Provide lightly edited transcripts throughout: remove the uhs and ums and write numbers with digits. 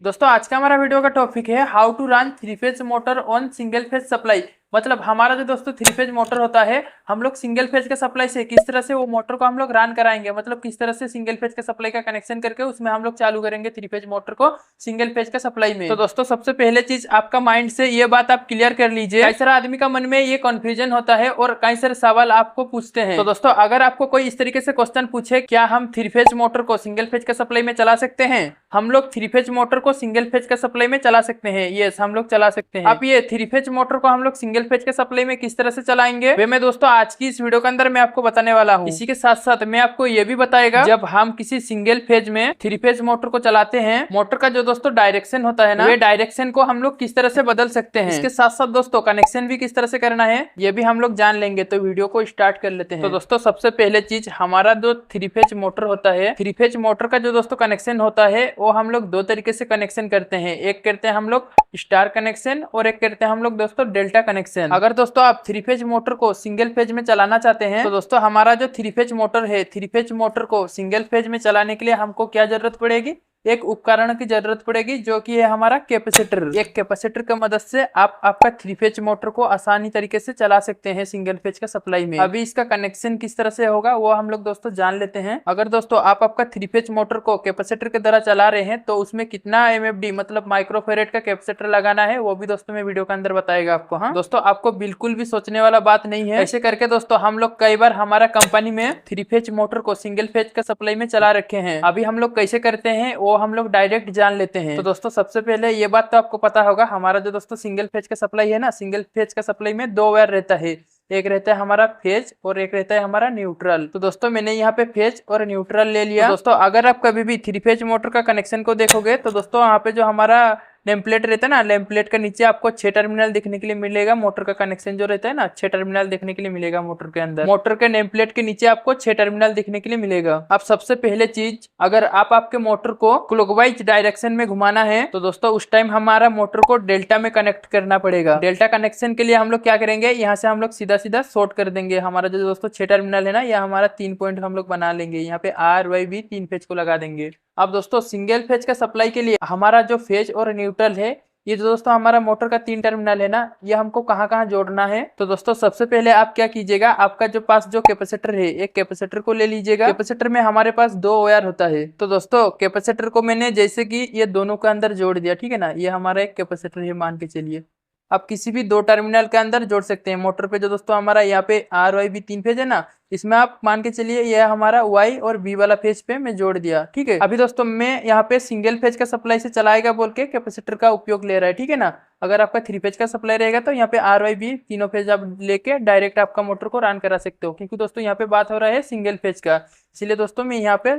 दोस्तों आज का हमारा वीडियो का टॉपिक है how to run three phase motor on single phase supply. मतलब हमारा जो दोस्तों थ्री फेज मोटर होता है, हम लोग सिंगल फेज के सप्लाई से किस तरह से वो मोटर को हम लोग रन कराएंगे, मतलब किस तरह से सिंगल फेज के सप्लाई का कनेक्शन करके उसमें हम लोग चालू करेंगे थ्री फेज मोटर को सिंगल फेज का सप्लाई में। तो दोस्तों सबसे पहले चीज आपका माइंड से ये बात आप क्लियर कर लीजिए, कई सारा आदमी का मन में ये कंफ्यूजन होता है और कई सारे सवाल आपको पूछते हैं। तो दोस्तों अगर आपको कोई इस तरीके से क्वेश्चन पूछे क्या हम थ्री फेज मोटर को सिंगल फेज का सप्लाई में चला सकते हैं, हम लोग थ्री फेज मोटर को सिंगल फेज का सप्लाई में चला सकते हैं। यस, हम लोग चला सकते हैं। अब ये थ्री फेज मोटर को हम लोग सिंगल फेज के सप्लाई में किस तरह से चलाएंगे वे मैं दोस्तों आज की इस वीडियो के अंदर मैं आपको बताने वाला हूँ। इसी के साथ साथ मैं आपको ये भी बताएगा जब हम किसी सिंगल फेज में थ्री फेज मोटर को चलाते हैं, मोटर का जो दोस्तों डायरेक्शन होता है ना, वे डायरेक्शन को हम लोग किस तरह से बदल सकते हैं। इसके साथ साथ दोस्तों कनेक्शन भी किस तरह से करना है ये भी हम लोग जान लेंगे। तो वीडियो को स्टार्ट कर लेते हैं। तो दोस्तों सबसे पहले चीज, हमारा जो थ्री फेज मोटर होता है, थ्री फेज मोटर का जो दोस्तों कनेक्शन होता है वो हम लोग दो तरीके से कनेक्शन करते हैं। एक करते हैं हम लोग स्टार कनेक्शन और एक करते हैं हम लोग दोस्तों डेल्टा कनेक्शन। अगर दोस्तों आप थ्री फेज मोटर को सिंगल फेज में चलाना चाहते हैं तो दोस्तों हमारा जो थ्री फेज मोटर है, थ्री फेज मोटर को सिंगल फेज में चलाने के लिए हमको क्या जरूरत पड़ेगी, एक उपकरण की जरूरत पड़ेगी जो कि है हमारा कैपेसिटर। एक कैपेसिटर की मदद से आप आपका थ्री फेज मोटर को आसानी तरीके से चला सकते हैं सिंगल फेज का सप्लाई में। अभी इसका कनेक्शन किस तरह से होगा वो हम लोग दोस्तों जान लेते हैं। अगर दोस्तों आप आपका थ्री फेज मोटर को कैपेसिटर के द्वारा चला रहे हैं तो उसमें कितना एमएफडी मतलब माइक्रोफेरेड का कैपेसिटर लगाना है वो भी दोस्तों मैं वीडियो के अंदर बताएगा आपको। हाँ दोस्तों, आपको बिल्कुल भी सोचने वाला बात नहीं है। ऐसे करके दोस्तों हम लोग कई बार हमारा कंपनी में थ्री फेज मोटर को सिंगल फेज का सप्लाई में चला रखे हैं। अभी हम लोग कैसे करते हैं वो हम लोग डायरेक्ट जान लेते हैं। तो दोस्तों सबसे पहले ये बात तो आपको पता होगा, हमारा जो दोस्तों सिंगल फेज का सप्लाई है ना, सिंगल फेज का सप्लाई में दो वायर रहता है। एक रहता है हमारा फेज और एक रहता है हमारा न्यूट्रल। तो दोस्तों मैंने यहाँ पे फेज और न्यूट्रल ले लिया। तो दोस्तों अगर आप कभी भी थ्री फेज मोटर का कनेक्शन को देखोगे तो दोस्तों यहाँ पे जो हमारा नेम प्लेट रहता है ना, नेम प्लेट के नीचे आपको 6 टर्मिनल देखने के लिए मिलेगा। मोटर का कनेक्शन जो रहता है ना, 6 टर्मिनल देखने के लिए मिलेगा मोटर के अंदर। मोटर के नेम प्लेट के नीचे आपको 6 टर्मिनल देखने के लिए मिलेगा। अब सबसे पहले चीज, अगर आप आपके मोटर को क्लॉकवाइज डायरेक्शन में घुमाना है तो दोस्तों उस टाइम हमारा मोटर को डेल्टा में कनेक्ट करना पड़ेगा। डेल्टा कनेक्शन के लिए हम लोग क्या करेंगे, यहाँ से हम लोग सीधा सीधा शॉर्ट कर देंगे। हमारा जो दोस्तों 6 टर्मिनल है ना, यह हमारा 3 पॉइंट हम लोग बना लेंगे। यहाँ पे आर वाई बी 3 फेज को लगा देंगे। अब दोस्तों सिंगल फेज का सप्लाई के लिए हमारा जो फेज और न्यूट्रल है, ये जो दोस्तों हमारा मोटर का 3 टर्मिनल है ना, ये हमको कहाँ कहाँ जोड़ना है। तो दोस्तों सबसे पहले आप क्या कीजिएगा, आपका जो पास जो कैपेसिटर है, एक कैपेसिटर को ले लीजिएगा। कैपेसिटर में हमारे पास 2 वायर होता है। तो दोस्तों कैपेसिटर को मैंने जैसे कि ये दोनों के अंदर जोड़ दिया, ठीक है ना। ये हमारा एक कैपेसिटर है मान के चलिए। आप किसी भी 2 टर्मिनल के अंदर जोड़ सकते हैं। मोटर पे जो दोस्तों हमारा यहाँ पे आर वाई बी 3 फेज है ना, इसमें आप मान के चलिए यह हमारा वाई और बी वाला फेज पे मैं जोड़ दिया, ठीक है। अभी दोस्तों मैं यहाँ पे सिंगल फेज का सप्लाई से चलाएगा बोल के कैपेसिटर का उपयोग ले रहा है, ठीक है ना। अगर आपका थ्री फेज का सप्लाई रहेगा तो यहाँ पे आर वाई बी तीनों फेज आप लेके डायरेक्ट आपका मोटर को रन करा सकते हो, क्योंकि दोस्तों यहाँ पे बात हो रहा है सिंगल फेज का। इसलिए दोस्तों मैं यहाँ पे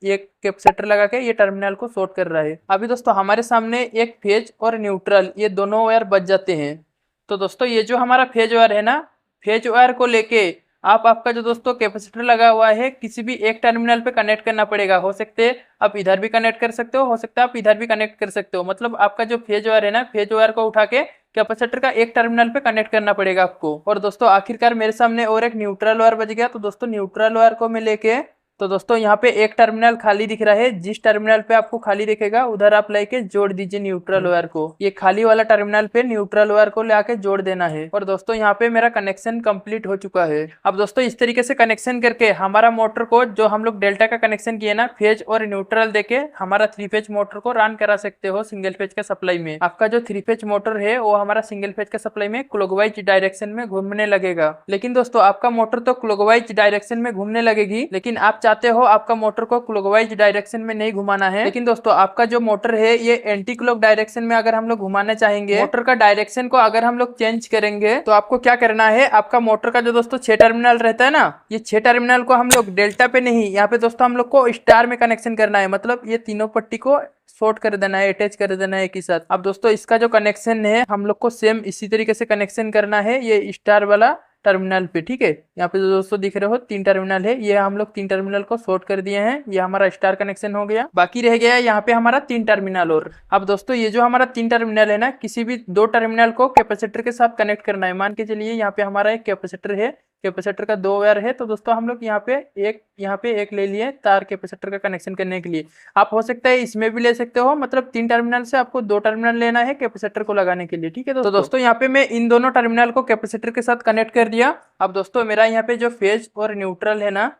एक कैपेसिटर लगा के ये टर्मिनल को शॉर्ट कर रहा है। अभी दोस्तों हमारे सामने एक फेज और न्यूट्रल ये दोनों वायर बच जाते हैं। तो दोस्तों ये जो हमारा फेज वायर है ना, फेज वायर को लेके आप आपका जो दोस्तों कैपेसिटर लगा हुआ है किसी भी एक टर्मिनल पे कनेक्ट करना पड़ेगा। हो सकते है आप इधर भी कनेक्ट कर सकते हो सकता है आप इधर भी कनेक्ट कर सकते हो। मतलब आपका जो फेज वायर है ना, फेज वायर को उठा के कैपेसिटर का एक टर्मिनल पे कनेक्ट करना पड़ेगा आपको। और दोस्तों आखिरकार मेरे सामने और एक न्यूट्रल वायर बच गया। तो दोस्तों न्यूट्रल वायर को मैं लेके, तो दोस्तों यहाँ पे एक टर्मिनल खाली दिख रहा है, जिस टर्मिनल पे आपको खाली दिखेगा उधर आप लेके जोड़ दीजिए न्यूट्रल वायर को। ये खाली वाला टर्मिनल पे न्यूट्रल वायर को लेके जोड़ देना है। और दोस्तों यहाँ पे मेरा कनेक्शन कंप्लीट हो चुका है। अब दोस्तों इस तरीके से कनेक्शन करके हमारा मोटर को, जो हम लोग डेल्टा का कनेक्शन किए ना, फेज और न्यूट्रल देके हमारा थ्री फेज मोटर को रन करा सकते हो सिंगल फेज का सप्लाई में। आपका जो थ्री फेज मोटर है वो हमारा सिंगल फेज का सप्लाई में क्लॉकवाइज डायरेक्शन में घूमने लगेगा। लेकिन दोस्तों आपका मोटर तो क्लॉकवाइज डायरेक्शन में घूमने लगेगी, लेकिन आप चाहते हो आपका मोटर को क्लॉकवाइज डायरेक्शन में नहीं घुमाना है। लेकिन दोस्तों आपका जो मोटर है ये एंटी क्लॉक डायरेक्शन में अगर हम लोग घुमाना चाहेंगे, मोटर का डायरेक्शन को अगर हम लोग चेंज करेंगे तो आपको क्या करना है, आपका मोटर का जो दोस्तों 6 टर्मिनल रहता है ना, ये 6 टर्मिनल को हम लोग डेल्टा पे नहीं, यहाँ पे दोस्तों हम लोग को स्टार में कनेक्शन करना है। मतलब ये तीनों पट्टी को शॉर्ट कर देना है, अटैच कर देना है एक ही साथ। अब दोस्तों इसका जो कनेक्शन है हम लोग को सेम इसी तरीके से कनेक्शन करना है, ये स्टार वाला टर्मिनल पे, ठीक है। यहाँ पे जो दोस्तों दिख रहे हो 3 टर्मिनल है, ये हम लोग 3 टर्मिनल को शॉर्ट कर दिए हैं। ये हमारा स्टार कनेक्शन हो गया। बाकी रह गया यहाँ पे हमारा 3 टर्मिनल और। अब दोस्तों ये जो हमारा 3 टर्मिनल है ना, किसी भी 2 टर्मिनल को कैपेसिटर के साथ कनेक्ट करना है। मान के चलिए यहाँ पे हमारा एक कैपेसिटर है, कैपेसिटर का 2 वायर है, तो दोस्तों हम लोग यहाँ पे एक ले लिए तार कैपेसिटर का कनेक्शन करने के लिए। आप हो सकता है इसमें भी ले सकते हो, मतलब 3 टर्मिनल से आपको 2 टर्मिनल लेना है कैपेसिटर को लगाने के लिए, ठीक है। तो दोस्तों यहाँ पे मैं इन दोनों टर्मिनल को कैपेसिटर के साथ कनेक्ट कर दिया। अब दोस्तों मेरा यहाँ पे जो फेज और न्यूट्रल है ना,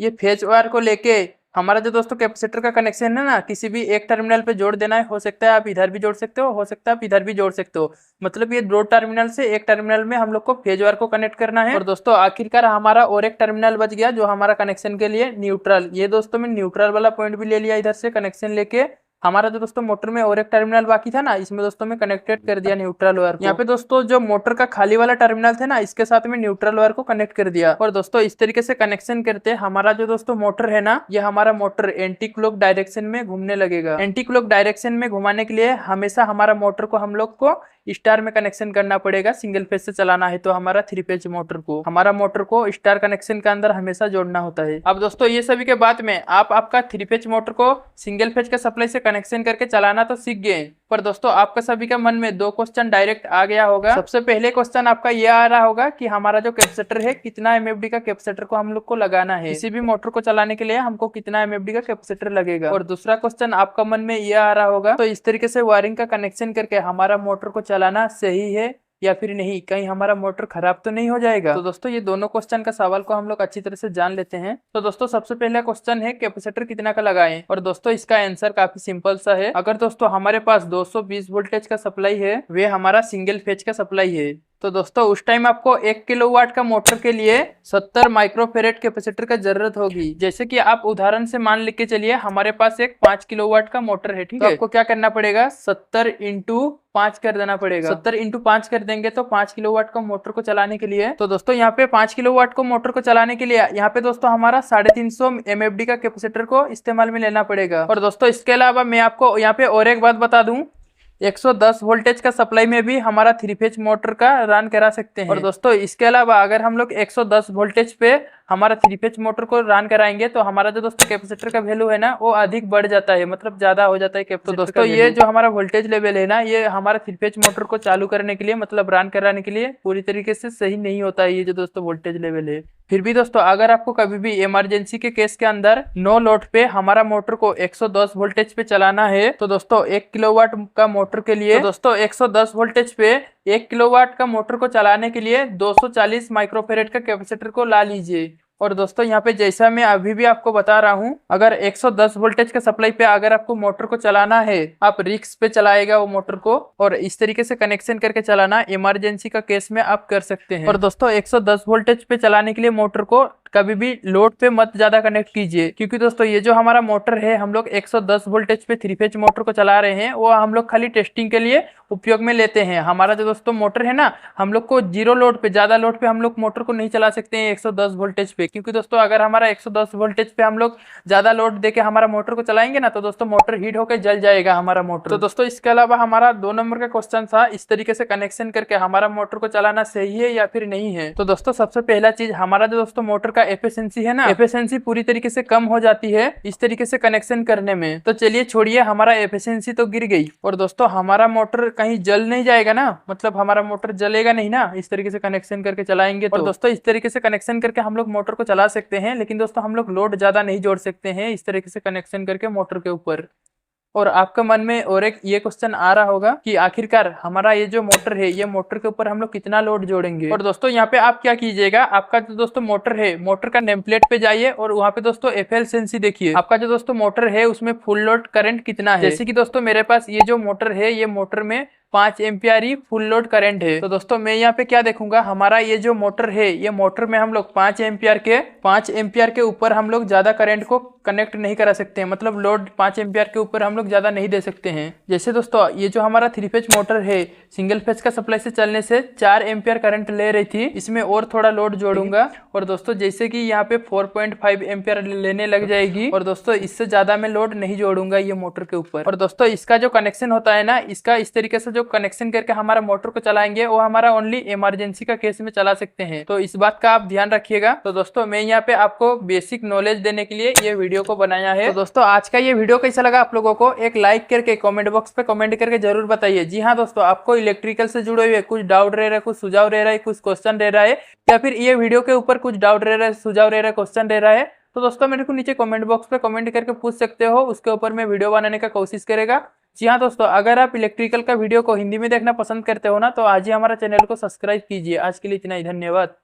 ये फेज वायर को लेके हमारा जो दोस्तों कैपेसिटर का कनेक्शन है ना, किसी भी एक टर्मिनल पे जोड़ देना है। हो सकता है आप इधर भी जोड़ सकते हो सकता है आप इधर भी जोड़ सकते हो। मतलब ये 2 टर्मिनल से एक टर्मिनल में हम लोग को फेज वायर को कनेक्ट करना है। और दोस्तों आखिरकार हमारा और एक टर्मिनल बच गया जो हमारा कनेक्शन के लिए न्यूट्रल। ये दोस्तों मैं न्यूट्रल वाला पॉइंट भी ले लिया इधर से कनेक्शन लेके। हमारा जो दोस्तों मोटर में और एक टर्मिनल बाकी था ना, इसमें दोस्तों में कनेक्टेड कर दिया न्यूट्रल वायर को। यहाँ पे दोस्तों जो मोटर का खाली वाला टर्मिनल थे ना, इसके साथ में न्यूट्रल वायर को कनेक्ट कर दिया। और दोस्तों इस तरीके से कनेक्शन करते हमारा जो दोस्तों मोटर है ना, ये हमारा मोटर एंटी क्लॉक डायरेक्शन में घूमने लगेगा। एंटी क्लॉक डायरेक्शन में घुमाने के लिए हमेशा हमारा मोटर को हम लोग को स्टार में कनेक्शन करना पड़ेगा। सिंगल फेज से चलाना है तो हमारा 3 फेज मोटर को हमारा मोटर को स्टार कनेक्शन के अंदर हमेशा जोड़ना होता है। अब दोस्तों ये सभी के बाद में आप आपका 3 फेज मोटर को सिंगल फेज का सप्लाई से कनेक्शन करके चलाना तो सीख गए, पर दोस्तों आपका सभी के मन में 2 क्वेश्चन डायरेक्ट आ गया होगा। सबसे पहले क्वेश्चन आपका ये आ रहा होगा कि हमारा जो कैपेसिटर है कितना एमएफडी का कैपेसिटर को हम लोग को लगाना है, किसी भी मोटर को चलाने के लिए हमको कितना एमएफडी का कैपेसिटर लगेगा। और दूसरा क्वेश्चन आपका मन में ये आ रहा होगा तो इस तरीके से वायरिंग का कनेक्शन करके हमारा मोटर को चलाना सही है या फिर नहीं, कहीं हमारा मोटर खराब तो नहीं हो जाएगा। तो दोस्तों ये दोनों क्वेश्चन का सवाल को हम लोग अच्छी तरह से जान लेते हैं। तो दोस्तों सबसे पहला क्वेश्चन है कैपेसिटर कितना का लगाएं, और दोस्तों इसका आंसर काफी सिंपल सा है। अगर दोस्तों हमारे पास 220 वोल्टेज का सप्लाई है, वे हमारा सिंगल फेज का सप्लाई है, तो दोस्तों उस टाइम आपको 1 किलोवाट का मोटर के लिए 70 माइक्रोफेरेड कैपेसिटर का जरूरत होगी। जैसे कि आप उदाहरण से मान लेके चलिए हमारे पास एक 5 किलोवाट का मोटर है, ठीक है। तो आपको क्या करना पड़ेगा, 70 इंटू 5 कर देना पड़ेगा। 70 इंटू 5 कर देंगे तो 5 किलोवाट का मोटर को चलाने के लिए, तो दोस्तों यहाँ पे 5 किलोवाट को मोटर को चलाने के लिए यहाँ पे दोस्तों हमारा 350 एमएफडी का कैपेसिटर को इस्तेमाल में लेना पड़ेगा। और दोस्तों इसके अलावा मैं आपको यहाँ पे और एक बात बता दूं, 110 वोल्टेज का सप्लाई में भी हमारा 3 फेज मोटर का रन करा सकते हैं। और दोस्तों इसके अलावा अगर हम लोग 110 वोल्टेज पे हमारा 3 फेज मोटर को रन कराएंगे तो हमारा जो दोस्तों कैपेसिटर का वैल्यू है ना, वो अधिक बढ़ जाता है, मतलब ज्यादा हो जाता है कैपेसिटर। तो दोस्तों ये जो हमारा वोल्टेज लेवल है ना, ये हमारा 3 फेज मोटर को चालू करने के लिए मतलब रन कराने के लिए पूरी तरीके से सही नहीं होता है ये जो दोस्तों वोल्टेज लेवल है। फिर भी दोस्तों अगर आपको कभी भी इमरजेंसी के केस के अंदर नो लोड पे हमारा मोटर को 110 वोल्टेज पे चलाना है, तो दोस्तों 1 किलोवाट का मोटर के लिए, तो दोस्तों 110 वोल्टेज पे 1 किलोवाट का मोटर को चलाने के लिए 240 माइक्रोफेरेड का कैपेसिटर को ला लीजिए। और दोस्तों यहाँ पे जैसा मैं अभी भी आपको बता रहा हूँ, अगर 110 वोल्टेज का सप्लाई पे अगर आपको मोटर को चलाना है, आप रिक्स पे चलाएगा वो मोटर को, और इस तरीके से कनेक्शन करके चलाना इमरजेंसी का केस में आप कर सकते हैं। और दोस्तों 110 वोल्टेज पे चलाने के लिए मोटर को कभी भी लोड पे मत ज्यादा कनेक्ट कीजिए, क्योंकि दोस्तों ये जो हमारा मोटर है, हम लोग 110 वोल्टेज पे 3 फेज मोटर को चला रहे हैं, वो हम लोग खाली टेस्टिंग के लिए उपयोग में लेते हैं। हमारा जो दोस्तों मोटर है ना, हम लोग को जीरो लोड पे, ज्यादा लोड पे हम लोग मोटर को नहीं चला सकते हैं 110 वोल्टेज पे, क्योंकि दोस्तों अगर हमारा 110 वोल्टेज पे हम लोग ज्यादा लोड देके हमारा मोटर को चलाएंगे ना, तो दोस्तों मोटर हीट होकर जल जाएगा हमारा मोटर। तो दोस्तों इसके अलावा हमारा 2 नंबर का क्वेश्चन था, इस तरीके से कनेक्शन करके हमारा मोटर को चलाना सही है या फिर नहीं है। तो दोस्तों सबसे पहला चीज, हमारा जो दोस्तों मोटर का एफिशिएंसी है ना, एफिशिएंसी पूरी तरीके से कम हो जाती है इस तरीके से कनेक्शन करने में। तो चलिए छोड़िए, हमारा एफिशिएंसी तो गिर गई, और दोस्तों हमारा मोटर कहीं जल नहीं जाएगा ना, मतलब हमारा मोटर जलेगा नहीं ना इस तरीके से कनेक्शन करके चलाएंगे। और दोस्तों इस तरीके से कनेक्शन करके हम लोग मोटर को चला सकते हैं, लेकिन दोस्तों हम लोग लोड ज्यादा नहीं जोड़ सकते हैं इस तरीके से कनेक्शन करके मोटर के ऊपर। और आपका मन में और एक ये क्वेश्चन आ रहा होगा कि आखिरकार हमारा ये जो मोटर है, ये मोटर के ऊपर हम लोग कितना लोड जोड़ेंगे। और दोस्तों यहाँ पे आप क्या कीजिएगा, आपका जो दोस्तों मोटर है, मोटर का नेम प्लेट पे जाइए और वहाँ पे दोस्तों एफिशिएंसी देखिए, आपका जो दोस्तों मोटर है उसमें फुल लोड करंट कितना है। जैसे कि दोस्तों मेरे पास ये जो मोटर है, ये मोटर में 5 एम्पियर ही फुल लोड करंट है। तो दोस्तों मैं यहाँ पे क्या देखूंगा, हमारा ये जो मोटर है, ये मोटर में हम लोग 5 एम्पियर के ऊपर हम लोग ज्यादा करंट को कनेक्ट नहीं करा सकते हैं, मतलब लोड 5 एम्पियर के ऊपर हम लोग ज्यादा नहीं दे सकते हैं। जैसे दोस्तों ये जो हमारा 3 फेज मोटर है, सिंगल फेज का सप्लाई से चलने से 4 एम्पियर करंट ले रही थी, इसमें और थोड़ा लोड जोड़ूंगा, और दोस्तों जैसे कि यहाँ पे 4.5 एम्पियर लेने लग जाएगी, और दोस्तों इससे ज्यादा मैं लोड नहीं जोड़ूंगा ये मोटर के ऊपर। और दोस्तों इसका जो कनेक्शन होता है ना, इसका इस तरीके से जो जो कनेक्शन करके हमारा मोटर को चलाएंगे वो हमारा ओनली इमरजेंसी का केस में चला सकते हैं। तो इस बात का आप ध्यान रखिएगा। तो दोस्तों मैं यहाँ पे आपको बेसिक नॉलेज देने के लिए ये वीडियो को बनाया है। तो दोस्तों आज का ये वीडियो कैसा लगा आप लोगों को एक लाइक करके कमेंट बॉक्स पे कमेंट करके जरूर बताइए। जी हाँ दोस्तों, आपको इलेक्ट्रिकल से जुड़े हुए कुछ डाउट रह रहा है, कुछ सुझाव रह रहा है, कुछ क्वेश्चन रह रहा है, या फिर ये वीडियो के ऊपर कुछ डाउट रह रहा है, सुझाव रह रहा है, क्वेश्चन रह रहा है, तो दोस्तों मेरे को नीचे कमेंट बॉक्स पे कमेंट करके पूछ सकते हो। उसके ऊपर मैं वीडियो बनाने का कोशिश करेगा। जी हाँ दोस्तों, अगर आप इलेक्ट्रिकल का वीडियो को हिंदी में देखना पसंद करते हो ना, तो आज ही हमारा चैनल को सब्सक्राइब कीजिए। आज के लिए इतना ही, धन्यवाद।